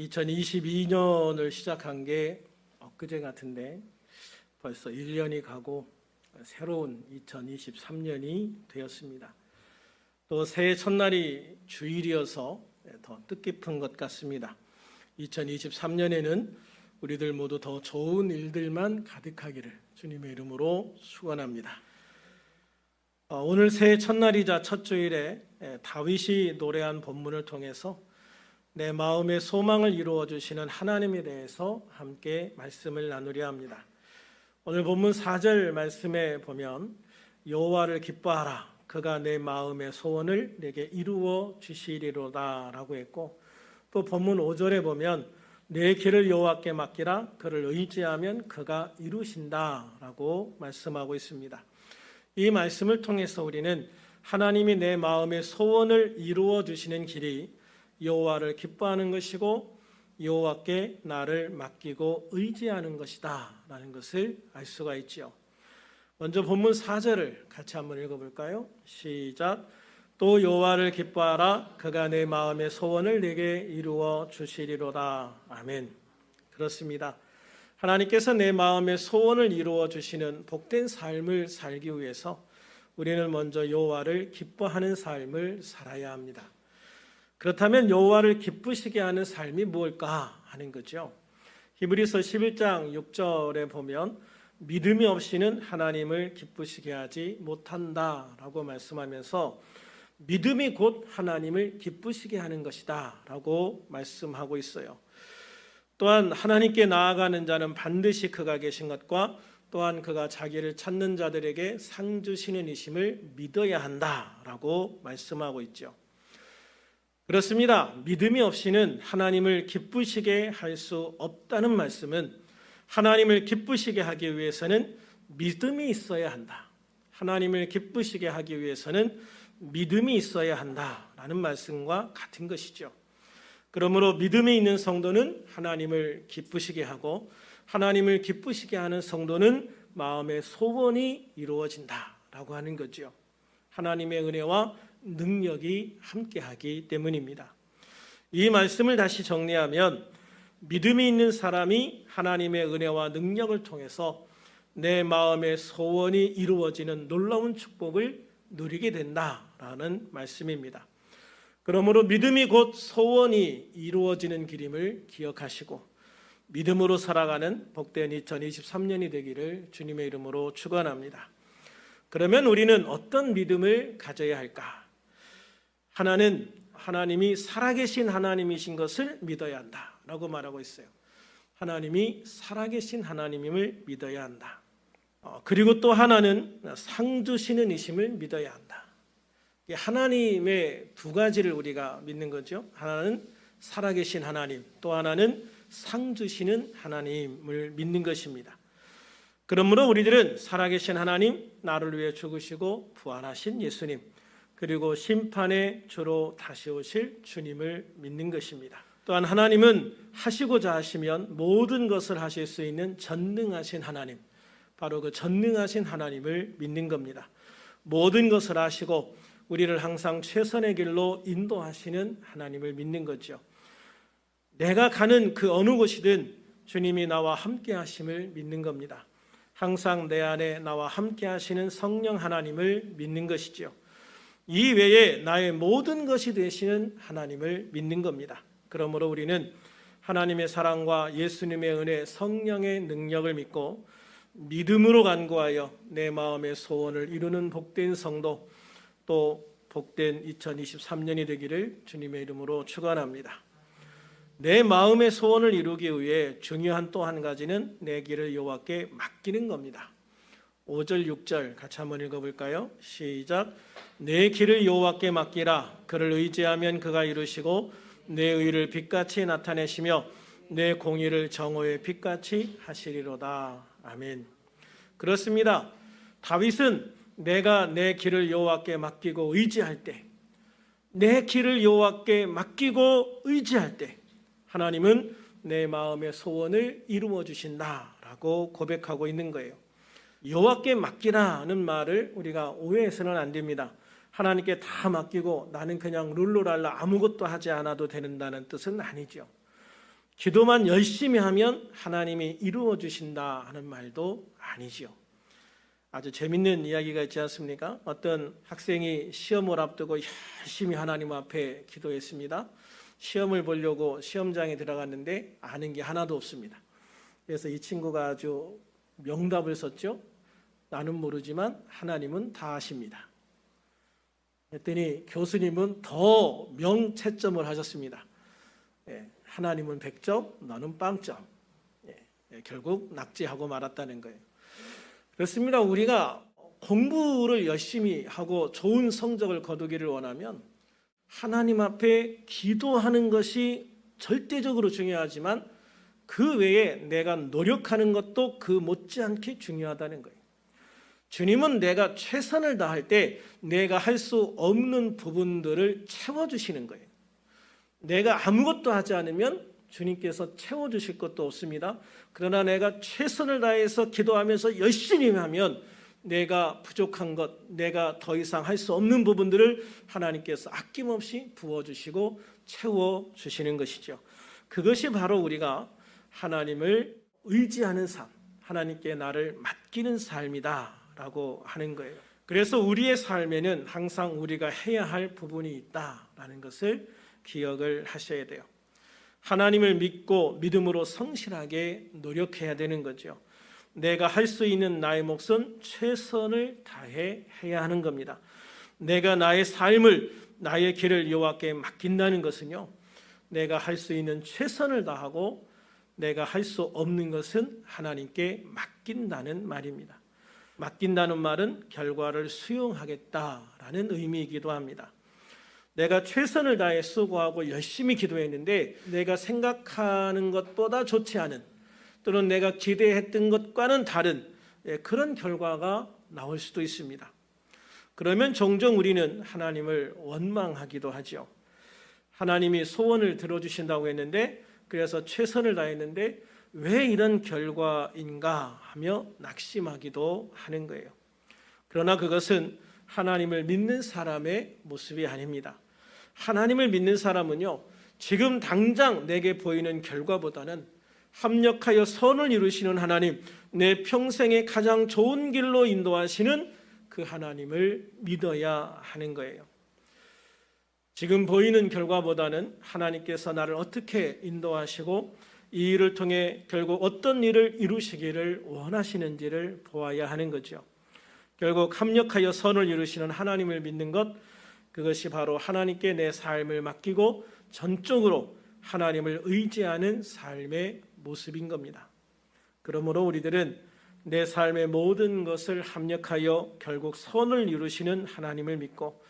2022년을 시작한 게 엊그제 같은데 벌써 1년이 가고 새로운 2023년이 되었습니다. 또 새해 첫날이 주일이어서 더 뜻깊은 것 같습니다. 2023년에는 우리들 모두 더 좋은 일들만 가득하기를 주님의 이름으로 축원합니다. 오늘 새해 첫날이자 첫 주일에 다윗이 노래한 본문을 통해서 내 마음의 소망을 이루어 주시는 하나님에 대해서 함께 말씀을 나누려 합니다. 오늘 본문 4절 말씀에 보면 여호와를 기뻐하라 그가 내 마음의 소원을 내게 이루어 주시리로다 라고 했고, 또 본문 5절에 보면 내 길을 여호와께 맡기라 그를 의지하면 그가 이루신다 라고 말씀하고 있습니다. 이 말씀을 통해서 우리는 하나님이 내 마음의 소원을 이루어 주시는 길이 여호와를 기뻐하는 것이고 여호와께 나를 맡기고 의지하는 것이다 라는 것을 알 수가 있죠. 먼저 본문 4절을 같이 한번 읽어볼까요? 시작. 또 여호와를 기뻐하라 그가 내 마음의 소원을 내게 이루어 주시리로다. 아멘. 그렇습니다. 하나님께서 내 마음의 소원을 이루어 주시는 복된 삶을 살기 위해서 우리는 먼저 여호와를 기뻐하는 삶을 살아야 합니다. 그렇다면 여호와를 기쁘시게 하는 삶이 무엇일까 하는 거죠. 히브리서 11장 6절에 보면 믿음이 없이는 하나님을 기쁘시게 하지 못한다라고 말씀하면서 믿음이 곧 하나님을 기쁘시게 하는 것이다 라고 말씀하고 있어요. 또한 하나님께 나아가는 자는 반드시 그가 계신 것과 또한 그가 자기를 찾는 자들에게 상 주시는 이심을 믿어야 한다라고 말씀하고 있죠. 그렇습니다. 믿음이 없이는 하나님을 기쁘시게 할 수 없다는 말씀은 하나님을 기쁘시게 하기 위해서는 믿음이 있어야 한다. 하나님을 기쁘시게 하기 위해서는 믿음이 있어야 한다라는 말씀과 같은 것이죠. 그러므로 믿음이 있는 성도는 하나님을 기쁘시게 하고 하나님을 기쁘시게 하는 성도는 마음의 소원이 이루어진다라고 하는 거죠. 하나님의 은혜와 능력이 함께하기 때문입니다. 이 말씀을 다시 정리하면 믿음이 있는 사람이 하나님의 은혜와 능력을 통해서 내 마음의 소원이 이루어지는 놀라운 축복을 누리게 된다라는 말씀입니다. 그러므로 믿음이 곧 소원이 이루어지는 길임을 기억하시고 믿음으로 살아가는 복된 2023년이 되기를 주님의 이름으로 축원합니다. 그러면 우리는 어떤 믿음을 가져야 할까? 하나는 하나님이 살아계신 하나님이신 것을 믿어야 한다라고 말하고 있어요. 하나님이 살아계신 하나님임을 믿어야 한다. 그리고 또 하나는 상 주시는 이심을 믿어야 한다. 하나님의 두 가지를 우리가 믿는 거죠. 하나는 살아계신 하나님, 또 하나는 상 주시는 하나님을 믿는 것입니다. 그러므로 우리들은 살아계신 하나님, 나를 위해 죽으시고 부활하신 예수님, 그리고 심판의 주로 다시 오실 주님을 믿는 것입니다. 또한 하나님은 하시고자 하시면 모든 것을 하실 수 있는 전능하신 하나님, 바로 그 전능하신 하나님을 믿는 겁니다. 모든 것을 하시고 우리를 항상 최선의 길로 인도하시는 하나님을 믿는 거죠. 내가 가는 그 어느 곳이든 주님이 나와 함께 하심을 믿는 겁니다. 항상 내 안에 나와 함께 하시는 성령 하나님을 믿는 것이죠. 이 외에 나의 모든 것이 되시는 하나님을 믿는 겁니다. 그러므로 우리는 하나님의 사랑과 예수님의 은혜, 성령의 능력을 믿고 믿음으로 간구하여 내 마음의 소원을 이루는 복된 성도, 또 복된 2023년이 되기를 주님의 이름으로 축원합니다. 내 마음의 소원을 이루기 위해 중요한 또 한 가지는 내 길을 여호와께 맡기는 겁니다. 5절 6절 같이 한번 읽어볼까요? 시작. 내 길을 여호와께 맡기라 그를 의지하면 그가 이루시고 내 의를 빛같이 나타내시며 내 공의를 정오의 빛같이 하시리로다. 아멘. 그렇습니다. 다윗은 내가 내 길을 여호와께 맡기고 의지할 때, 내 길을 여호와께 맡기고 의지할 때 하나님은 내 마음의 소원을 이루어 주신다라고 고백하고 있는 거예요. 여호와께 맡기라는 말을 우리가 오해해서는 안 됩니다. 하나님께 다 맡기고 나는 그냥 룰루랄라 아무것도 하지 않아도 된다는 뜻은 아니죠. 기도만 열심히 하면 하나님이 이루어 주신다 하는 말도 아니지요. 아주 재밌는 이야기가 있지 않습니까? 어떤 학생이 시험을 앞두고 열심히 하나님 앞에 기도했습니다. 시험을 보려고 시험장에 들어갔는데 아는 게 하나도 없습니다. 그래서 이 친구가 아주 명답을 썼죠. 나는 모르지만 하나님은 다 아십니다. 그랬더니 교수님은 더 명채점을 하셨습니다. 하나님은 100점, 너는 빵점. 결국 낙제하고 말았다는 거예요. 그렇습니다. 우리가 공부를 열심히 하고 좋은 성적을 거두기를 원하면 하나님 앞에 기도하는 것이 절대적으로 중요하지만 그 외에 내가 노력하는 것도 그 못지않게 중요하다는 거예요. 주님은 내가 최선을 다할 때 내가 할 수 없는 부분들을 채워주시는 거예요. 내가 아무것도 하지 않으면 주님께서 채워주실 것도 없습니다. 그러나 내가 최선을 다해서 기도하면서 열심히 하면 내가 부족한 것, 내가 더 이상 할 수 없는 부분들을 하나님께서 아낌없이 부어주시고 채워주시는 것이죠. 그것이 바로 우리가 하나님을 의지하는 삶, 하나님께 나를 맡기는 삶이다라고 하는 거예요. 그래서 우리의 삶에는 항상 우리가 해야 할 부분이 있다라는 것을 기억을 하셔야 돼요. 하나님을 믿고 믿음으로 성실하게 노력해야 되는 거죠. 내가 할 수 있는 나의 몫은 최선을 다해 해야 하는 겁니다. 내가 나의 삶을, 나의 길을 여호와께 맡긴다는 것은요, 내가 할 수 있는 최선을 다하고 내가 할 수 없는 것은 하나님께 맡긴다는 말입니다. 맡긴다는 말은 결과를 수용하겠다라는 의미이기도 합니다. 내가 최선을 다해 수고하고 열심히 기도했는데 내가 생각하는 것보다 좋지 않은, 또는 내가 기대했던 것과는 다른 그런 결과가 나올 수도 있습니다. 그러면 종종 우리는 하나님을 원망하기도 하죠. 하나님이 소원을 들어주신다고 했는데, 그래서 최선을 다했는데 왜 이런 결과인가 하며 낙심하기도 하는 거예요. 그러나 그것은 하나님을 믿는 사람의 모습이 아닙니다. 하나님을 믿는 사람은요, 지금 당장 내게 보이는 결과보다는 합력하여 선을 이루시는 하나님, 내 평생의 가장 좋은 길로 인도하시는 그 하나님을 믿어야 하는 거예요. 지금 보이는 결과보다는 하나님께서 나를 어떻게 인도하시고 이 일을 통해 결국 어떤 일을 이루시기를 원하시는지를 보아야 하는 거죠. 결국 합력하여 선을 이루시는 하나님을 믿는 것, 그것이 바로 하나님께 내 삶을 맡기고 전적으로 하나님을 의지하는 삶의 모습인 겁니다. 그러므로 우리들은 내 삶의 모든 것을 합력하여 결국 선을 이루시는 하나님을 믿고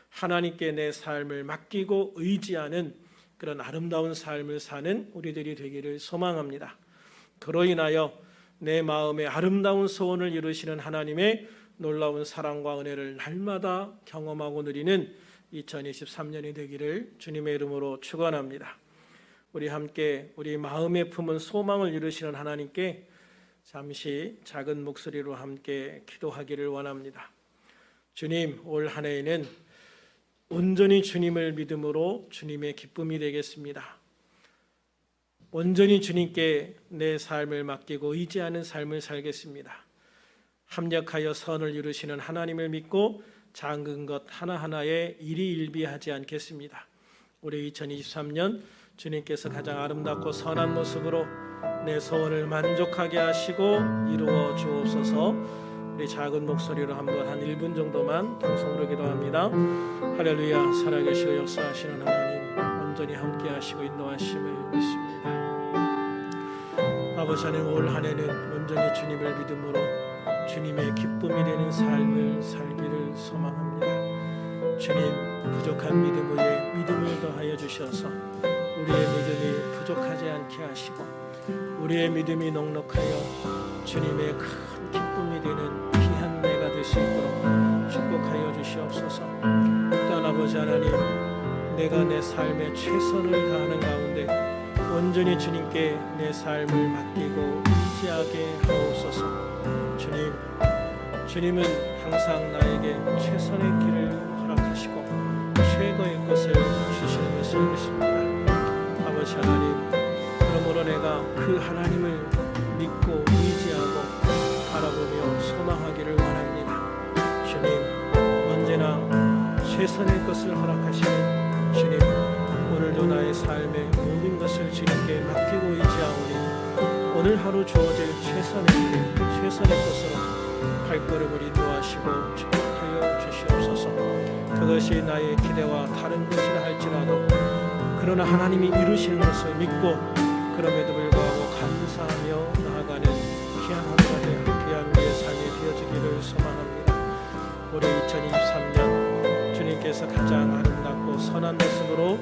하나님께 내 삶을 맡기고 의지하는 그런 아름다운 삶을 사는 우리들이 되기를 소망합니다. 그로 인하여 내 마음의 아름다운 소원을 이루시는 하나님의 놀라운 사랑과 은혜를 날마다 경험하고 누리는 2023년이 되기를 주님의 이름으로 축원합니다. 우리 함께 우리 마음에 품은 소망을 이루시는 하나님께 잠시 작은 목소리로 함께 기도하기를 원합니다. 주님, 올 한 해에는 온전히 주님을 믿음으로 주님의 기쁨이 되겠습니다. 온전히 주님께 내 삶을 맡기고 의지하는 삶을 살겠습니다. 합력하여 선을 이루시는 하나님을 믿고 작은 것 하나하나에 일희일비하지 않겠습니다. 우리 2023년 주님께서 가장 아름답고 선한 모습으로 내 소원을 만족하게 하시고 이루어 주옵소서. 우리 작은 목소리로 한번 한 1분 정도만 통성으로 기도합니다. 할렐루야. 살아계시고 역사하시는 하나님, 온전히 함께 하시고 인도하심을 믿습니다. 아버지 하나님, 올 한 해는 온전히 주님을 믿음으로 주님의 기쁨이 되는 삶을 살기를 소망합니다. 주님, 부족한 믿음 위에 믿음을 더하여 주셔서 우리의 믿음이 부족하지 않게 하시고 우리의 믿음이 넉넉하여 주님의 큰 기쁨이 되는 귀한 내가 될 수 있도록 축복하여 주시옵소서. 또한 아버지 하나님, 내가 내 삶에 최선을 다하는 가운데 온전히 주님께 내 삶을 맡기고 의지하게 하옵소서. 주님은 항상 나에게 최선의 길을 허락하시고 최고의 것을 주시는 것을 믿습니다. 아버지 하나님, 그러므로 한 해가 그 하나님을 믿고 의지하고 바라보며 소망하기를 원합니다. 주님, 언제나 최선의 것을 허락하시는 주님, 오늘도 나의 삶의 모든 것을 주님께 맡기고 의지하오니 오늘 하루 주어질 최선의 것으로 발걸음을 인도하시고 축복하여 주시옵소서. 그것이 나의 기대와 다른 것이라 할지라도 그러나 하나님이 이루시는 것을 믿고 그럼에도 불구하고 감사하며 나아가는 귀한 하루가 되어 귀한 우리의 삶이 되어지기를 소망합니다. 올해 2023년 주님께서 가장 아름답고 선한 모습으로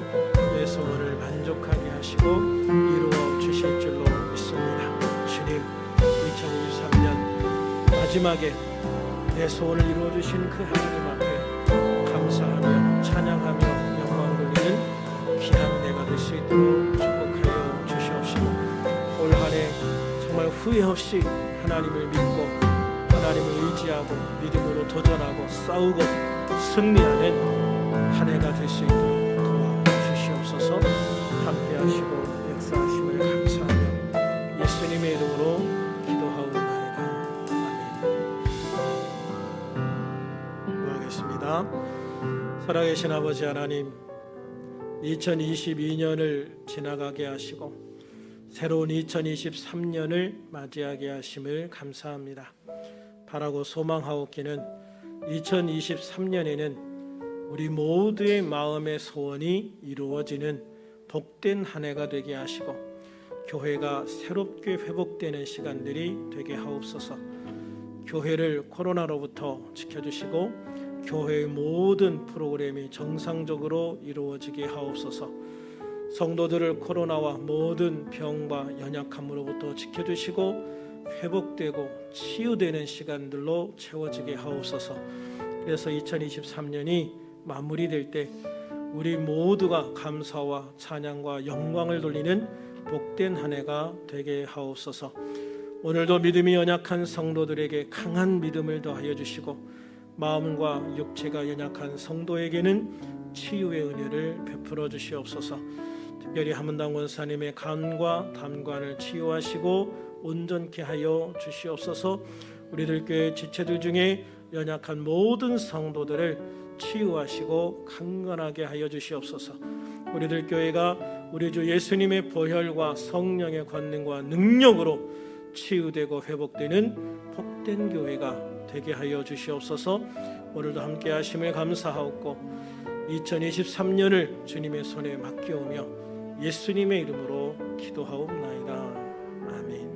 내 소원을 만족하게 하시고 이루어 주실 줄로 믿습니다. 주님, 2023년 마지막에 내 소원을 이루어 주신 그 하나님 앞에 감사하며 찬양하며 영광 돌리는 귀한 내가 될 수 있도록 축복하여 주시옵시고 올 한 해 정말 후회 없이 하나님을 믿고 하나님을 의지하고 믿음으로 도전하고 싸우고 승리하는 한 해가 될 수 있도록 도와주시옵소서. 함께 하시고 역사하심을 감사하며 예수님의 이름으로 기도하옵나이다. 아멘. 기도하겠습니다. 살아계신 아버지 하나님, 2022년을 지나가게 하시고 새로운 2023년을 맞이하게 하심을 감사합니다. 바라고 소망하옵기는 2023년에는 우리 모두의 마음의 소원이 이루어지는 복된 한 해가 되게 하시고 교회가 새롭게 회복되는 시간들이 되게 하옵소서. 교회를 코로나로부터 지켜주시고 교회의 모든 프로그램이 정상적으로 이루어지게 하옵소서. 성도들을 코로나와 모든 병과 연약함으로부터 지켜주시고 회복되고 치유되는 시간들로 채워지게 하옵소서. 그래서 2023년이 마무리될 때 우리 모두가 감사와 찬양과 영광을 돌리는 복된 한 해가 되게 하옵소서. 오늘도 믿음이 연약한 성도들에게 강한 믿음을 더하여 주시고 마음과 육체가 연약한 성도에게는 치유의 은혜를 베풀어 주시옵소서. 특별히 함은당 원사님의 간과 담관을 치유하시고 온전케 하여 주시옵소서. 우리들 교회 지체들 중에 연약한 모든 성도들을 치유하시고 강건하게 하여 주시옵소서. 우리들 교회가 우리 주 예수님의 보혈과 성령의 권능과 능력으로 치유되고 회복되는 복된 교회가 되게 하여 주시옵소서. 오늘도 함께 하심을 감사하옵고 2023년을 주님의 손에 맡겨오며 예수님의 이름으로 기도하옵나이다. 아멘.